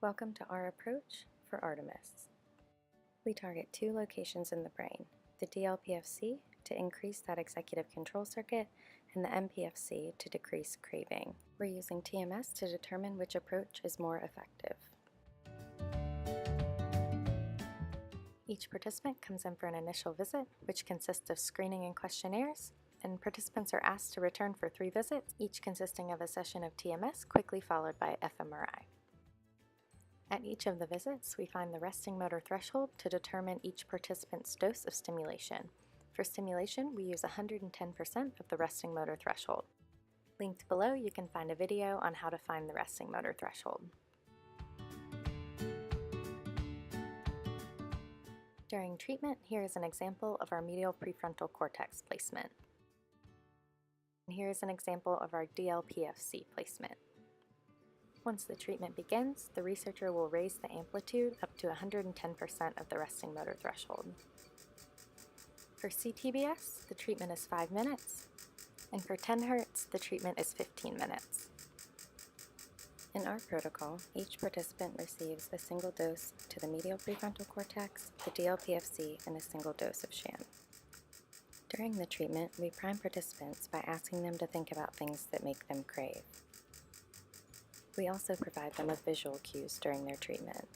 Welcome to our approach for Artemis. We target two locations in the brain, the DLPFC to increase that executive control circuit and the MPFC to decrease craving. We're using TMS to determine which approach is more effective. Each participant comes in for an initial visit, which consists of screening and questionnaires, and participants are asked to return for 3 visits, each consisting of a session of TMS quickly followed by fMRI. At each of the visits, we find the resting motor threshold to determine each participant's dose of stimulation. For stimulation, we use 110% of the resting motor threshold. Linked below, you can find a video on how to find the resting motor threshold. During treatment, here is an example of our medial prefrontal cortex placement. And here is an example of our DLPFC placement. Once the treatment begins, the researcher will raise the amplitude up to 110% of the resting motor threshold. For CTBS, the treatment is 5 minutes, and for 10 Hz, the treatment is 15 minutes. In our protocol, each participant receives a single dose to the medial prefrontal cortex, the DLPFC, and a single dose of sham. During the treatment, we prime participants by asking them to think about things that make them crave. We also provide them with visual cues during their treatment.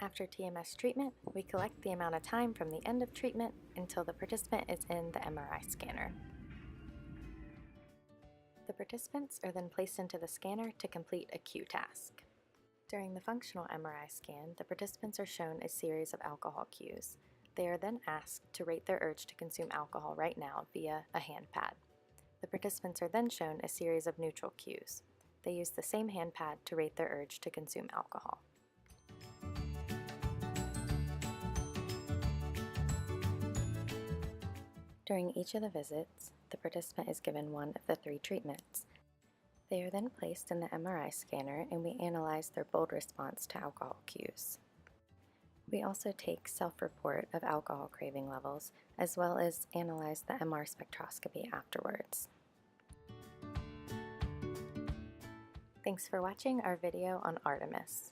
After TMS treatment, we collect the amount of time from the end of treatment until the participant is in the MRI scanner. The participants are then placed into the scanner to complete a cue task. During the functional MRI scan, the participants are shown a series of alcohol cues. They are then asked to rate their urge to consume alcohol right now via a hand pad. The participants are then shown a series of neutral cues. They use the same hand pad to rate their urge to consume alcohol. During each of the visits, the participant is given one of the 3 treatments. They are then placed in the MRI scanner and we analyze their bold response to alcohol cues. We also take self-report of alcohol craving levels, as well as analyze the MR spectroscopy afterwards. Thanks for watching our video on Artemis.